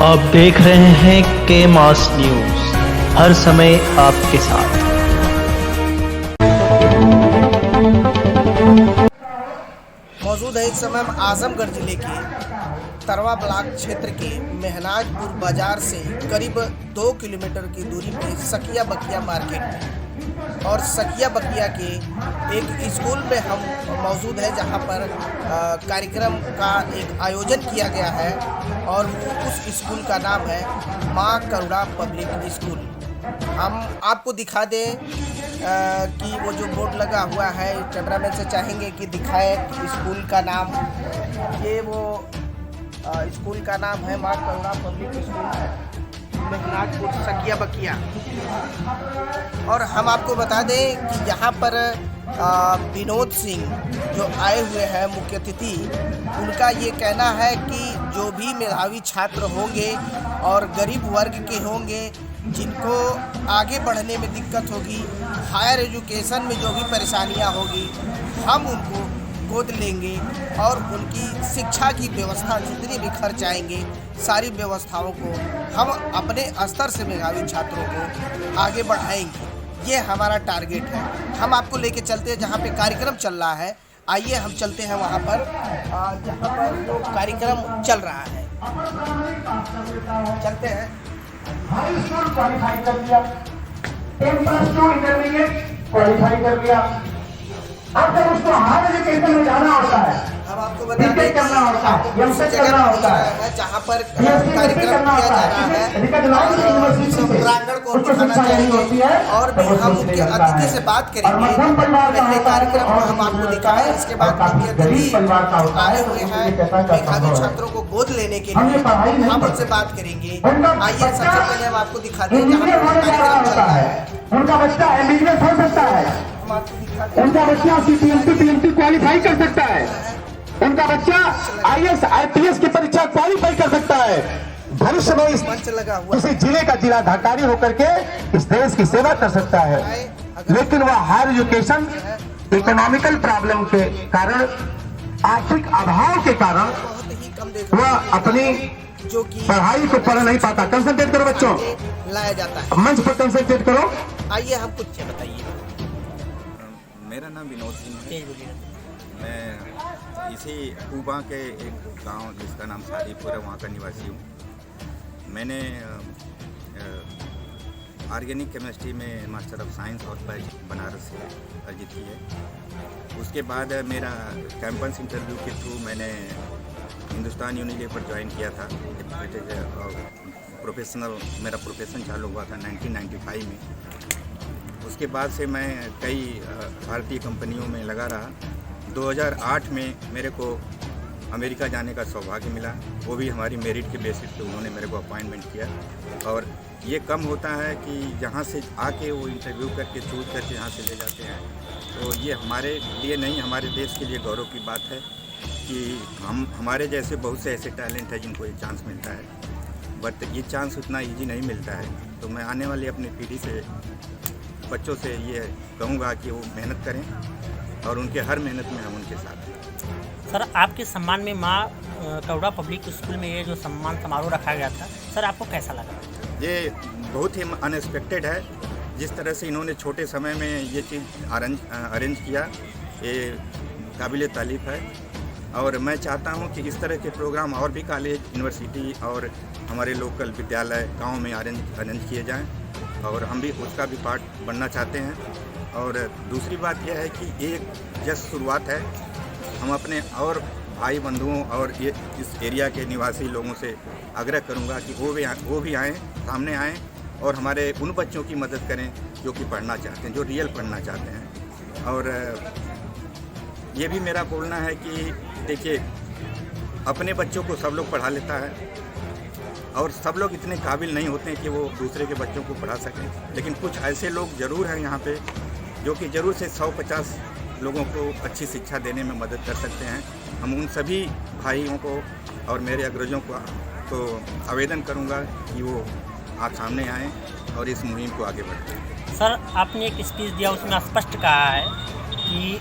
आप देख रहे हैं के मास न्यूज, हर समय आपके साथ। मौजूद है इस समय हम आजमगढ़ जिले के तरवा ब्लॉक क्षेत्र के मेहनाजपुर बाजार से करीब 2 किलोमीटर की दूरी पे सकिया बकिया मार्केट में, और सकिया बकिया के एक स्कूल में हम मौजूद है जहां पर कार्यक्रम का एक आयोजन किया गया है, और उस स्कूल का नाम है माँ करुणा पब्लिक स्कूल। हम आपको दिखा दें कि वो जो बोर्ड लगा हुआ है, कैमरामैन से चाहेंगे कि दिखाए स्कूल का नाम। ये वो स्कूल का नाम है माँ करुणा पब्लिक स्कूल मेहनाजपुर सकिया बकिया। और हम आपको बता दें कि यहाँ पर विनोद सिंह जो आए हुए हैं मुख्य अतिथि, उनका ये कहना है कि जो भी मेधावी छात्र होंगे और गरीब वर्ग के होंगे, जिनको आगे बढ़ने में दिक्कत होगी, हायर एजुकेशन में जो भी परेशानियां होगी, हम उनको गोद लेंगे और उनकी शिक्षा की व्यवस्था जितनी भी खर्च आएंगे, सारी व्यवस्थाओं को हम अपने स्तर से मेधावी छात्रों को आगे बढ़ाएंगे। ये हमारा टारगेट है। हम आपको लेके चलते हैं जहाँ पे कार्यक्रम चल रहा है। आइए हम चलते हैं वहाँ पर जहाँ पर वो कार्यक्रम चल रहा है। चलते हैं। हाई स्कूल क्वालिफाई कर लिया, 10+2 इंटरमीडिएट क्वालिफाई कर लिया। अब जब उसको हायर एजुकेशन में जाना होता है, अब आपको बता दें कि करना होता है, उस जगह पहुंच रहा है जहाँ पर कार्यक्रम किया जा रहा है, प्रांगण को दिखाना चाहेंगे और भी हम उनके अतिथि से बात करेंगे। पहले कार्यक्रम को हम आपको दिखाएं, इसके बाद मुख्य अतिथि आए हुए हैं मेधावी छात्रों को गोद लेने के लिए, हम उनसे बात करेंगे। आइए सबसे पहले हम आपको दिखाते हैं जहाँ पर कार्यक्रम चल रहा है। उनका बच्चा एमबीबीएस हो सकता है, उनका बच्चा सीपीएमटी क्वालिफाई कर सकता है, उनका बच्चा आईएएस आईपीएस की परीक्षा क्वालिफाई कर सकता है। भविष्य में इस किसी जिले का जिलाधिकारी होकर के इस देश की सेवा कर सकता है। लेकिन वह हायर एजुकेशन इकोनॉमिकल प्रॉब्लम के कारण, आर्थिक अभाव के कारण वह अपनी जो कि पढ़ाई को पढ़ नहीं पाता। कंसंट्रेट करो बच्चों, लाया जाता है। मंच पर कंसंट्रेट करो। आइए हम कुछ बताइए। मेरा नाम विनोद सिंह है। मैं इसी कुबा के एक गांव जिसका नाम शादीपुर है, वहाँ का निवासी हूँ। मैंने ऑर्गेनिक केमिस्ट्री में मास्टर ऑफ साइंस और बनारस से अर्जित की है। उसके बाद मेरा कैंपस इंटरव्यू के थ्रू मैंने हिंदुस्तान यूनिलीवर ज्वाइन किया था। मेरा प्रोफेशन चालू हुआ था 1995 में। उसके बाद से मैं कई भारतीय कंपनियों में लगा रहा। 2008 में मेरे को अमेरिका जाने का सौभाग्य मिला, वो भी हमारी मेरिट के बेसिस पे उन्होंने मेरे को अपॉइंटमेंट किया। और ये कम होता है कि जहाँ से आके वो इंटरव्यू करके चूज करके यहाँ से ले जाते हैं। तो ये हमारे लिए नहीं, हमारे देश के लिए गौरव की बात है कि हमारे जैसे बहुत से ऐसे टैलेंट हैं जिनको ये चांस मिलता है, बट ये चांस उतना ईजी नहीं मिलता है। तो मैं आने वाली अपनी पीढ़ी से, बच्चों से ये कहूँगा कि वो मेहनत करें और उनके हर मेहनत में हम उनके साथ हैं। सर, आपके सम्मान में माँ करुणा पब्लिक स्कूल में ये जो सम्मान समारोह रखा गया था, सर आपको कैसा लगा? ये बहुत ही अनएक्सपेक्टेड है। जिस तरह से इन्होंने छोटे समय में ये चीज़ अरेंज किया, ये काबिल तारीफ़ है। और मैं चाहता हूँ कि इस तरह के प्रोग्राम और भी कॉलेज, यूनिवर्सिटी और हमारे लोकल विद्यालय गाँव में अरेंज किए जाएँ, और हम भी उसका भी पार्ट बनना चाहते हैं। और दूसरी बात यह है कि एक जस्ट शुरुआत है। हम अपने और भाई बंधुओं और ये इस एरिया के निवासी लोगों से आग्रह करूंगा कि वो भी आएँ, सामने आएँ और हमारे उन बच्चों की मदद करें जो कि पढ़ना चाहते हैं, जो रियल पढ़ना चाहते हैं। और ये भी मेरा बोलना है कि देखिए, अपने बच्चों को सब लोग पढ़ा लेता है और सब लोग इतने काबिल नहीं होते हैं कि वो दूसरे के बच्चों को पढ़ा सकें। लेकिन कुछ ऐसे लोग ज़रूर हैं यहाँ पे जो कि ज़रूर से 150 लोगों को अच्छी शिक्षा देने में मदद कर सकते हैं। हम उन सभी भाइयों को और मेरे अग्रजों को तो आवेदन करूँगा कि वो आप सामने आएँ और इस मुहिम को आगे बढ़ाएं। सर, आपने एक स्पीच दिया, उसमें स्पष्ट कहा है कि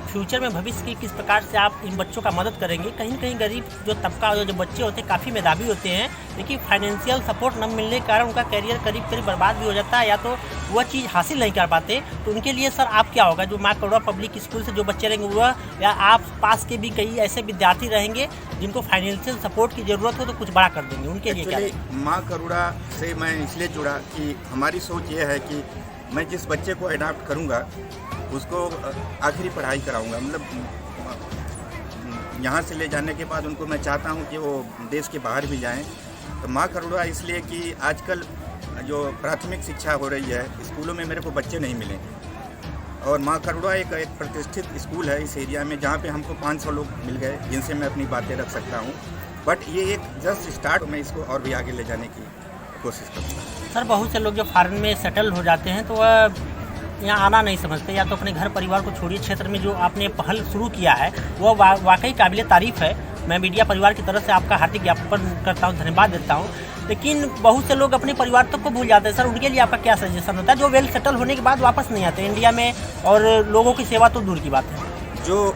फ्यूचर में भविष्य की किस प्रकार से आप इन बच्चों का मदद करेंगे। कहीं न कहीं गरीब जो तबका जो बच्चे होते हैं काफ़ी मेधावी होते हैं, लेकिन फाइनेंशियल सपोर्ट न मिलने के कारण उनका करियर करीब बर्बाद भी हो जाता है या तो वह चीज़ हासिल नहीं कर पाते। तो उनके लिए सर आप क्या होगा, जो माँ करुणा पब्लिक स्कूल से जो बच्चे रहेंगे वह, या आप पास के भी कई ऐसे विद्यार्थी रहेंगे जिनको फाइनेंशियल सपोर्ट की ज़रूरत हो तो कुछ बड़ा कर देंगे, उनके लिए क्या? माँ करुणा से मैं इसलिए जुड़ा कि हमारी सोच ये है कि मैं जिस बच्चे को अडॉप्ट करूँगा उसको आखिरी पढ़ाई कराऊंगा। मतलब यहाँ से ले जाने के बाद उनको मैं चाहता हूँ कि वो देश के बाहर भी जाएं। तो माँ करुणा इसलिए कि आजकल जो प्राथमिक शिक्षा हो रही है स्कूलों में मेरे को बच्चे नहीं मिले, और माँ करुणा एक प्रतिष्ठित स्कूल है इस एरिया में जहाँ पे हमको 500 लोग मिल गए जिनसे मैं अपनी बातें रख सकता हूँ। बट ये एक जस्ट स्टार्ट, मैं इसको और भी आगे ले जाने की कोशिश करूँगा। सर बहुत से लोग जो फॉरेन में सेटल हो जाते हैं तो वह यहाँ आना नहीं समझते, या तो अपने घर परिवार को छोड़िए। क्षेत्र में जो आपने पहल शुरू किया है वह वाकई काबिल तारीफ़ है। मैं मीडिया परिवार की तरफ से आपका हार्दिक ज्ञापन करता हूँ, धन्यवाद देता हूँ। लेकिन बहुत से लोग अपने परिवार तक को भूल जाते हैं। सर उनके लिए आपका क्या सजेशन होता है, जो वेल सेटल होने के बाद वापस नहीं आते इंडिया में, और लोगों की सेवा तो दूर की बात है। जो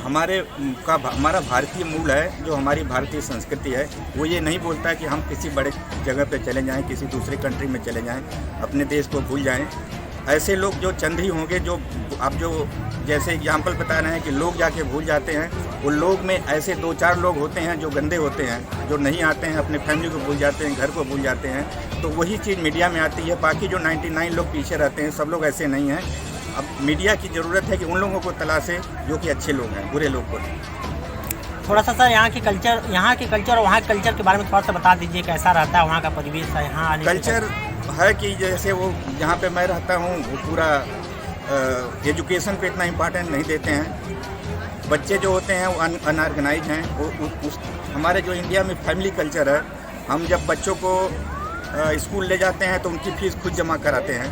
हमारा भारतीय मूल है, जो हमारी भारतीय संस्कृति है, वो ये नहीं बोलता कि हम किसी बड़े जगह पे चले जाएं, किसी दूसरे कंट्री में चले जाएं, अपने देश को भूल जाएं। ऐसे लोग जो चंद ही होंगे जो आप जो जैसे एग्जाम्पल बता रहे हैं कि लोग जाके भूल जाते हैं, उन लोग में ऐसे 2-4 लोग होते हैं जो गंदे होते हैं, जो नहीं आते हैं, अपने फैमिली को भूल जाते हैं, घर को भूल जाते हैं। तो वही चीज़ मीडिया में आती है। बाकी जो 99 लोग पीछे रहते हैं, सब लोग ऐसे नहीं हैं। अब मीडिया की ज़रूरत है कि उन लोगों को तलाशे जो कि अच्छे लोग हैं, बुरे लोग को नहीं। थोड़ा सा सर यहाँ के कल्चर और वहाँ के कल्चर के बारे में थोड़ा सा बता दीजिए, कैसा रहता है वहाँ का परिवेश है यहाँ कल्चर है कि जैसे वो जहाँ पे मैं रहता हूँ वो पूरा एजुकेशन पे इतना इम्पोर्टेंट नहीं देते हैं। बच्चे जो होते हैं वो अनऑर्गेनाइज हैं। वो हमारे जो इंडिया में फैमिली कल्चर है, हम जब बच्चों को स्कूल ले जाते हैं तो उनकी फ़ीस खुद जमा कराते हैं।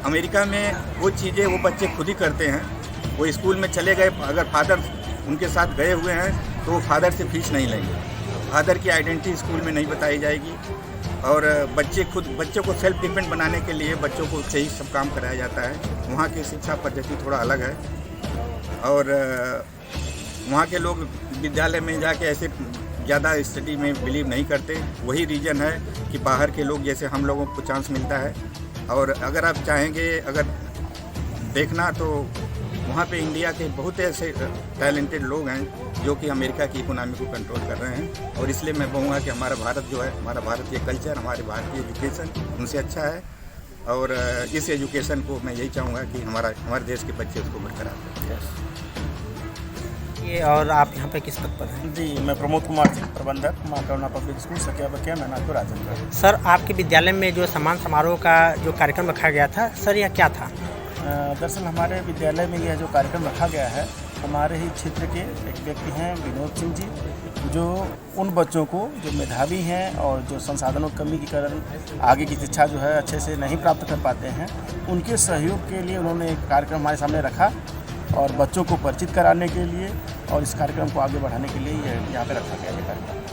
अमेरिका में वो चीज़ें वो बच्चे खुद ही करते हैं। वो स्कूल में चले गए, अगर फादर उनके साथ गए हुए हैं तो वो फादर से फीस नहीं लेंगे। फादर की आइडेंटिटी स्कूल में नहीं बताई जाएगी, और बच्चे को सेल्फ डिपेंड बनाने के लिए बच्चों को से ही सब काम कराया जाता है। वहाँ की शिक्षा पद्धति थोड़ा अलग है, और वहाँ के लोग विद्यालय में जाके ऐसे ज़्यादा स्टडी में बिलीव नहीं करते। वही रीज़न है कि बाहर के लोग जैसे हम लोगों को चांस मिलता है। और अगर आप चाहेंगे अगर देखना तो वहाँ पे इंडिया के बहुत ऐसे टैलेंटेड लोग हैं जो कि अमेरिका की इकोनॉमी को कंट्रोल कर रहे हैं। और इसलिए मैं कहूँगा कि हमारा भारत जो है, हमारा भारतीय कल्चर, हमारे भारतीय एजुकेशन उनसे अच्छा है। और इस एजुकेशन को मैं यही चाहूँगा कि हमारे देश के बच्चे उसको बरकरार रखें। ये और आप यहाँ पे किस पद पर हैं? जी, मैं प्रमोद कुमार जी, प्रबंधक माँ करुणा पब्लिक स्कूल सकिया बकिया महनाजपुर राजेंद्र। सर आपके विद्यालय में जो सम्मान समारोह का जो कार्यक्रम रखा गया था, सर यह क्या था? दरअसल हमारे विद्यालय में यह जो कार्यक्रम रखा गया है, हमारे ही क्षेत्र के एक व्यक्ति हैं विनोद सिंह जी, जो उन बच्चों को जो मेधावी हैं और जो संसाधनों की कमी के कारण आगे की शिक्षा जो है अच्छे से नहीं प्राप्त कर पाते हैं, उनके सहयोग के लिए उन्होंने एक कार्यक्रम हमारे सामने रखा, और बच्चों को परिचित कराने के लिए और इस कार्यक्रम को आगे बढ़ाने के लिए यहाँ पे रखा गया है कार्यक्रम।